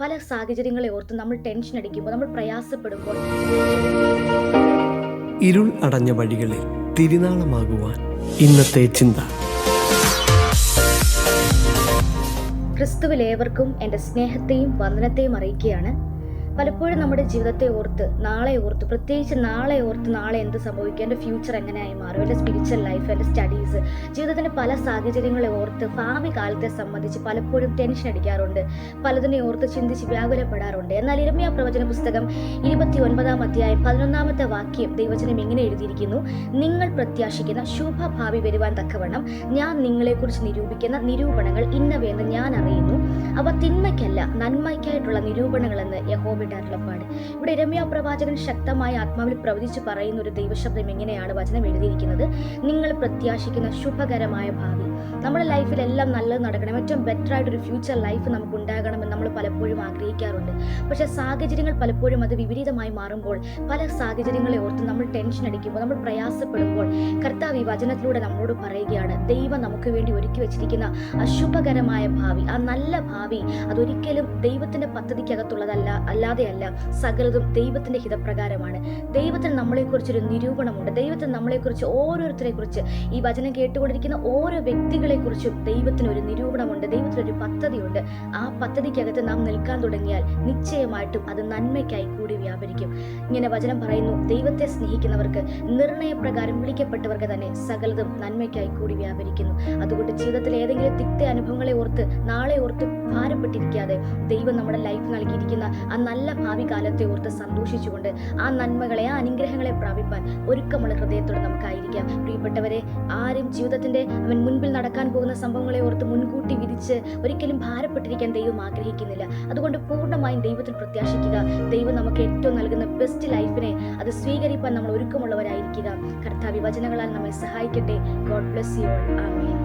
പല സാഹചര്യങ്ങളെ ഓർത്ത് നമ്മൾ ടെൻഷൻ അടിക്കുമ്പോൾ, നമ്മൾ പ്രയാസപ്പെടുമ്പോൾ, ഇരുൾ അടഞ്ഞ വഴികളിൽ തിരുനാളമാകുവാൻ ഇന്നത്തെ ചിന്ത. ക്രിസ്തുവിൽ ഏവർക്കും എൻ്റെ സ്നേഹത്തെയും വന്ദനത്തെയും അറിയിക്കുകയാണ്. പലപ്പോഴും നമ്മുടെ ജീവിതത്തെ ഓർത്ത്, നാളെ ഓർത്ത്, പ്രത്യേകിച്ച് നാളെ ഓർത്ത്, നാളെ എന്ത് സംഭവിക്കും, എൻ്റെ ഫ്യൂച്ചർ എങ്ങനെയായി മാറും, എൻ്റെ സ്പിരിച്വൽ ലൈഫ്, എൻ്റെ സ്റ്റഡീസ്, ജീവിതത്തിൻ്റെ പല സാഹചര്യങ്ങളെ ഓർത്ത് ഭാവി കാലത്തെ സംബന്ധിച്ച് പലപ്പോഴും ടെൻഷൻ അടിക്കാറുണ്ട്. പലതിനെ ഓർത്ത് ചിന്തിച്ച് വ്യാകുലപ്പെടാറുണ്ട്. എന്നാൽ യിരെമ്യാ പ്രവചന പുസ്തകം 29 അധ്യായം 11 വാക്യം ദൈവവചനം ഇങ്ങനെ എഴുതിയിരിക്കുന്നു: നിങ്ങൾ പ്രത്യാശിക്കുന്ന ശുഭഭാവി വരുവാൻ തക്കവണ്ണം ഞാൻ നിങ്ങളെക്കുറിച്ച് നിരൂപിക്കുന്ന നിരൂപണങ്ങൾ ഇന്നവയെന്ന് ഞാൻ അറിയുന്നു. അവ തിന്മയ്ക്കല്ല, നന്മയ്ക്കായിട്ടുള്ള നിരൂപണങ്ങളെന്ന് യഹോവയുടെ അരുളപ്പാട്. ഇവിടെ യിരെമ്യാ പ്രവാചകൻ ശക്തമായ ആത്മാവിൽ പ്രവചിച്ച് പറയുന്ന ഒരു ദൈവശബ്ദം ഇങ്ങനെയാണ് വചനം എഴുതിയിരിക്കുന്നത്: നിങ്ങൾ പ്രത്യാശിക്കുന്ന ശുഭകരമായ ഭാവി. നമ്മുടെ ലൈഫിൽ എല്ലാം നല്ലത് നടക്കണം, ഏറ്റവും ബെറ്റർ ആയിട്ടൊരു ഫ്യൂച്ചർ ലൈഫ് നമുക്ക് ഉണ്ടാകണമെന്ന് നമ്മൾ പലപ്പോഴും ആഗ്രഹിക്കാറുണ്ട്. പക്ഷേ സാഹചര്യങ്ങൾ പലപ്പോഴും അത് വിപരീതമായി മാറുമ്പോൾ, പല സാഹചര്യങ്ങളെ ഓർത്ത് നമ്മൾ ടെൻഷൻ അടിക്കുമ്പോൾ, നമ്മൾ പ്രയാസപ്പെടുമ്പോൾ, കർത്താവ് ഈ വചനത്തിലൂടെ നമ്മളോട് പറയുകയാണ്, ദൈവം നമുക്ക് വേണ്ടി ഒരുക്കി വെച്ചിരിക്കുന്ന അശുഭകരമായ ഭാവി, ആ നല്ല ഭാവി അതൊരിക്കലും ദൈവത്തിന്റെ അല്ലാതെയല്ല, സകലതും ദൈവത്തിന്റെ ഹിതപ്രകാരമാണ്. ദൈവത്തിന് നമ്മളെക്കുറിച്ചൊരു നിരൂപണമുണ്ട്. ദൈവത്തിന് നമ്മളെക്കുറിച്ച്, ഓരോരുത്തരെ കുറിച്ച്, ഈ വചനം കേട്ടുകൊണ്ടിരിക്കുന്ന ഓരോ വ്യക്തികളെ കുറിച്ചും ദൈവത്തിന് ഒരു നിരൂപണമുണ്ട്, ദൈവത്തിനൊരു പദ്ധതിയുണ്ട്. ആ പദ്ധതിക്കകത്ത് നാം നിൽക്കാൻ തുടങ്ങിയാൽ നിശ്ചയമായിട്ടും അത് നന്മയ്ക്കായി കൂടി വ്യാപരിക്കും. ഇങ്ങനെ വചനം പറയുന്നു: ദൈവത്തെ സ്നേഹിക്കുന്നവർക്ക്, നിർണയപ്രകാരം വിളിക്കപ്പെട്ടവർക്ക് തന്നെ സകലതും നന്മയ്ക്കായി കൂടി വ്യാപരിക്കുന്നു. അതുകൊണ്ട് ജീവിതത്തിൽ ഏതെങ്കിലും തിക്ത അനുഭവങ്ങളെ ഓർത്ത്, നാളെ ഓർത്ത് ഭാരപ്പെട്ടിരിക്കാതെ, ദൈവം നമ്മുടെ ലൈഫ് നൽകിയിരിക്കുന്ന ആ നല്ല ഭാവി കാലത്തെ ഓർത്ത് സന്തോഷിച്ചുകൊണ്ട് ആ നന്മകളെ, ആ അനുഗ്രഹങ്ങളെ പ്രാപിപ്പാൻ ഒരുക്കമുള്ള ഹൃദയത്തോടെ നമുക്കായിരിക്കാം. പ്രിയപ്പെട്ടവരെ, ആരും ജീവിതത്തിന്റെ മുൻപിൽ നടക്കാൻ പോകുന്ന സംഭവങ്ങളെ ഓർത്ത് മുൻകൂട്ടി വിധിച്ച് ഒരിക്കലും ഭാരപ്പെട്ടിരിക്കാൻ ദൈവം ആഗ്രഹിക്കുന്നില്ല. അതുകൊണ്ട് പൂർണ്ണമായും ദൈവത്തിൽ പ്രത്യാശിക്കുക. ദൈവം നമുക്ക് ഏറ്റവും നൽകുന്ന ബെസ്റ്റ് ലൈഫിനെ അത് സ്വീകരിപ്പാൻ നമ്മൾ ഒരുക്കമുള്ളവരായിരിക്കുക. കർത്താവ് വചനങ്ങളാൽ നമ്മെ സഹായിക്കട്ടെ. God bless you all. Amen.